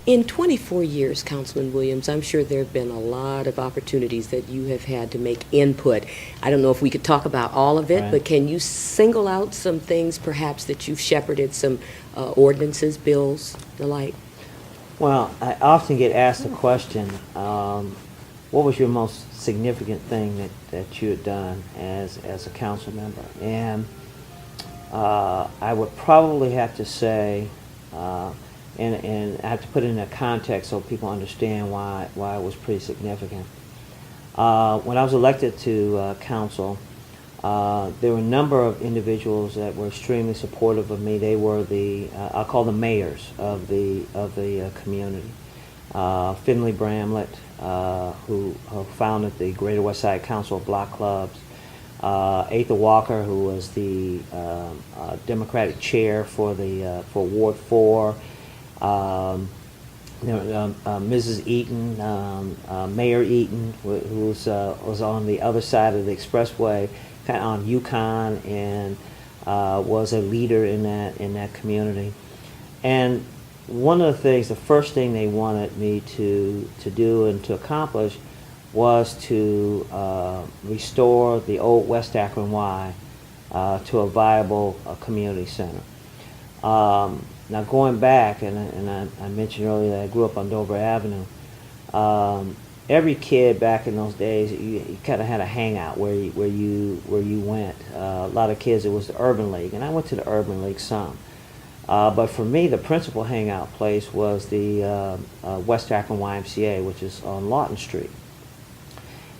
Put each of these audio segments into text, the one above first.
In 24 years, Councilman Williams, I'm sure there have been a lot of opportunities that you have had to make input. I don't know if we could talk about all of it, Right. but can you single out some things perhaps that you've shepherded, some ordinances, bills, the like? Well, I often get asked the question, what was your most significant thing that you had done as a council member? And I would probably have to say, and I have to put it in a context so people understand why it was pretty significant. When I was elected to council, there were a number of individuals that were extremely supportive of me. They were the I'll call them mayors of the community. Finley Bramlett, who founded the Greater West Side Council of Block Clubs. Atha Walker, who was the Democratic chair for Ward 4. Mrs. Eaton, Mayor Eaton, who was on the other side of the expressway, kind of on Yukon, and was a leader in that community. And one of the things, the first thing they wanted me to do and to accomplish was to restore the old West Akron Y to a viable community center. Now going back, and I mentioned earlier that I grew up on Dover Avenue, every kid back in those days, you kind of had a hangout where you went. A lot of kids, it was the Urban League, and I went to the Urban League some. But for me, the principal hangout place was the West Akron YMCA, which is on Lawton Street.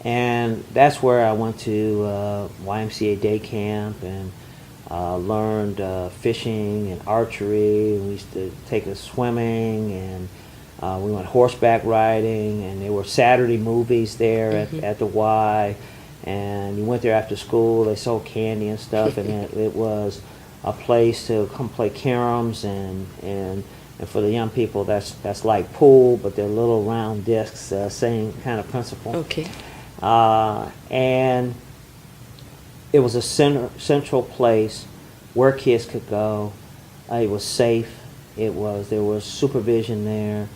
And that's where I went to YMCA day camp and learned fishing and archery. We used to take us swimming, and we went horseback riding, and there were Saturday movies there at the Y. And you went there after school. They sold candy and stuff, and it was a place to come play caroms, and for the young people, that's like pool, but they're little round discs, same kind of principle. Okay. And it was a central place where kids could go. It was safe. There was supervision there,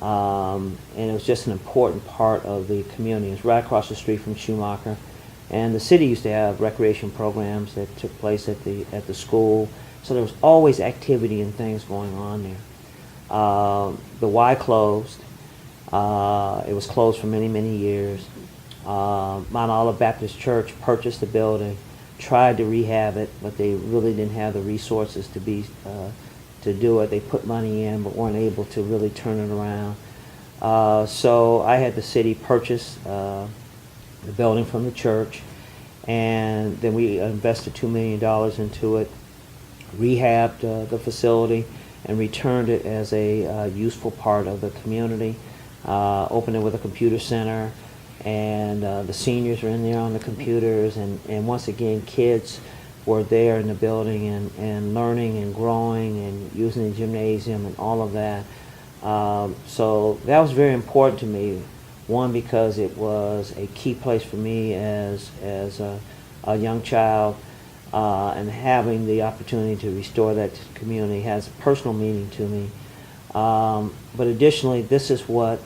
and it was just an important part of the community. It was right across the street from Schumacher, and the city used to have recreation programs that took place at the school. So there was always activity and things going on there. The Y closed. It was closed for many years. Mount Olive Baptist Church purchased the building, tried to rehab it, but they really didn't have the resources to do it. They put money in, but weren't able to really turn it around. So I had the city purchase the building from the church, and then we invested $2 million into it, rehabbed the facility, and returned it as a useful part of the community. Opened it with a computer center, and the seniors were in there on the computers, and once again, kids were there in the building and learning and growing and using the gymnasium and all of that. So that was very important to me. One, because it was a key place for me as a young child, and having the opportunity to restore that community has a personal meaning to me. But additionally, this is what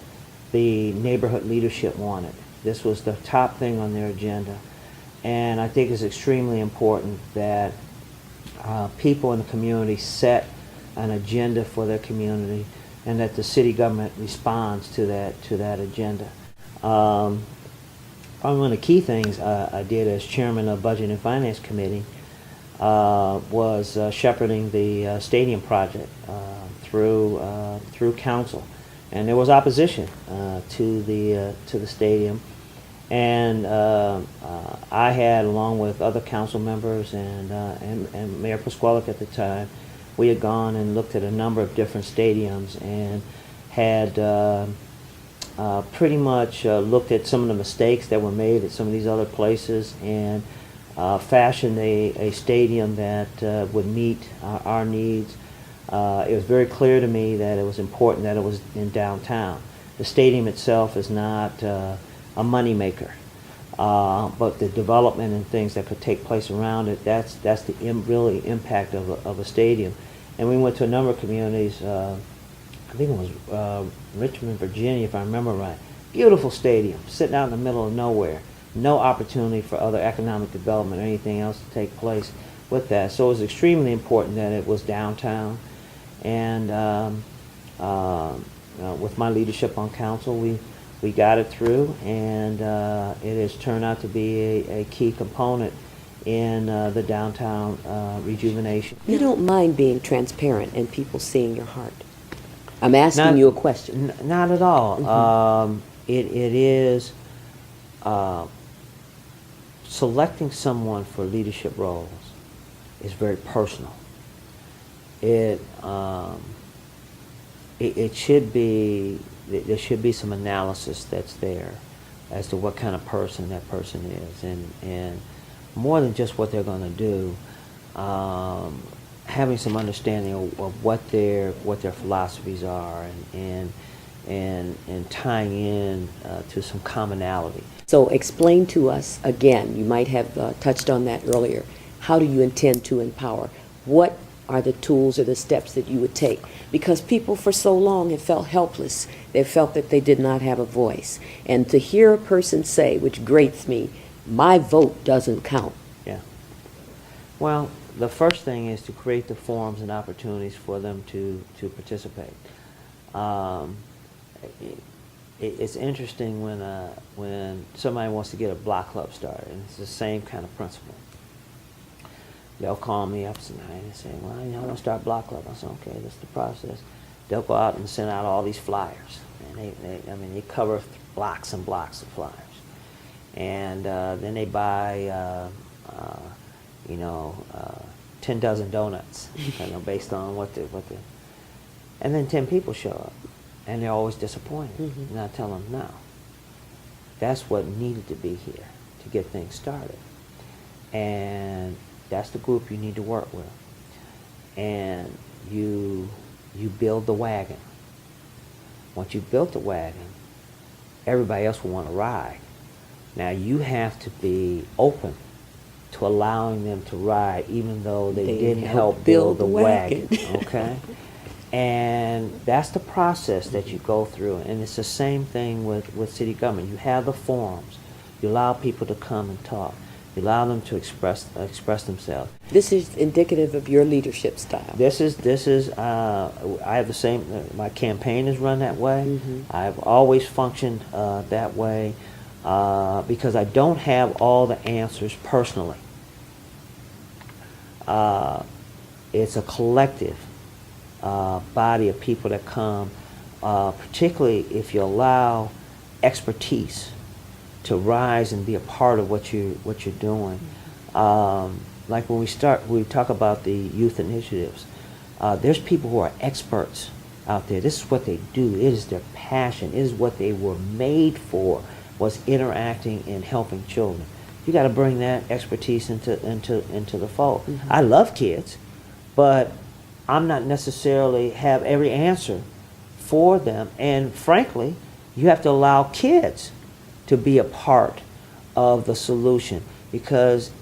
the neighborhood leadership wanted. This was the top thing on their agenda. And I think it's extremely important that people in the community set an agenda for their community, and that the city government responds to that agenda. Probably one of the key things I did as chairman of Budget and Finance Committee was shepherding the stadium project through council, and there was opposition to the stadium, and I had, along with other council members and Mayor Pasquale at the time, we had gone and looked at a number of different stadiums and had pretty much looked at some of the mistakes that were made at some of these other places, and fashioned a stadium that would meet our needs. It was very clear to me that it was important that it was in downtown. The stadium itself is not a moneymaker, but the development and things that could take place around it, that's the really impact of a stadium. And we went to a number of communities, I think it was Richmond, Virginia, if I remember right. Beautiful stadium, sitting out in the middle of nowhere. No opportunity for other economic development or anything else to take place with that. So it was extremely important that it was downtown. And with my leadership on council, we got it through, and it has turned out to be a key component in the downtown rejuvenation. You don't mind being transparent and people seeing your heart. I'm asking you a question. Not at all. Mm-hmm. It is selecting someone for leadership roles is very personal. It should be, there should be some analysis that's there as to what kind of person that person is, and more than just what they're going to do, having some understanding of what their philosophies are, and tying in to some commonality. So explain to us again, you might have touched on that earlier, how do you intend to empower? What are the tools or the steps that you would take? Because people for so long have felt helpless. They felt that they did not have a voice. And to hear a person say, which grates me, my vote doesn't count. Yeah. Well, the first thing is to create the forums and opportunities for them to participate. It's interesting when somebody wants to get a block club started, and it's the same kind of principle. They'll call me up tonight and say, well, I want to start block club. I said, okay, that's the process. They'll go out and send out all these flyers, and they cover blocks and blocks of flyers, and then they buy 10 dozen donuts, based on what the, and then 10 people show up, and they're always disappointed. Mm-hmm. And I tell them, no, that's what needed to be here to get things started, and that's the group you need to work with. And you build the wagon. Once you've built the wagon, everybody else will want to ride. Now you have to be open to allowing them to ride, even though they didn't help build the wagon. Okay? And that's the process that you go through. And it's the same thing with city government. You have the forums. You allow people to come and talk. You allow them to express themselves. This is indicative of your leadership style. This is. I have the same. My campaign is run that way. Mm-hmm. I've always functioned that way because I don't have all the answers personally. It's a collective body of people that come, particularly if you allow expertise to rise and be a part of what you're doing. Like when we talk about the youth initiatives, there's people who are experts out there. This is what they do. It is their passion. It is what they were made for, was interacting and helping children. You got to bring that expertise into the fold. Mm-hmm. I love kids, but I'm not necessarily have every answer for them. And frankly, you have to allow kids to be a part of the solution, because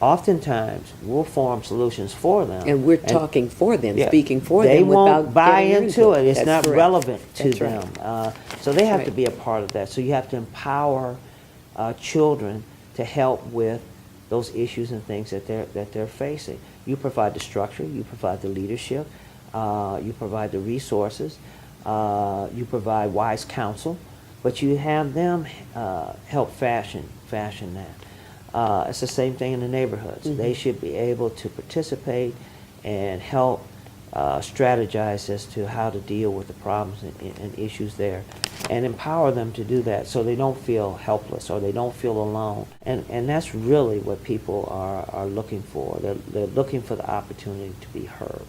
oftentimes we'll form solutions for them. And we're talking for them, yeah, speaking for they them without won't buy getting into it. It's That's not correct. relevant to That's them. right. So they have Right. to be a part of that. So you have to empower children to help with those issues and things that they're facing. You provide the structure, you provide the leadership, you provide the resources, you provide wise counsel, but you have them help fashion that. It's the same thing in the neighborhoods. Mm-hmm. They should be able to participate and help strategize as to how to deal with the problems and issues there, and empower them to do that so they don't feel helpless or they don't feel alone. And that's really what people are looking for. They're looking for the opportunity to be heard.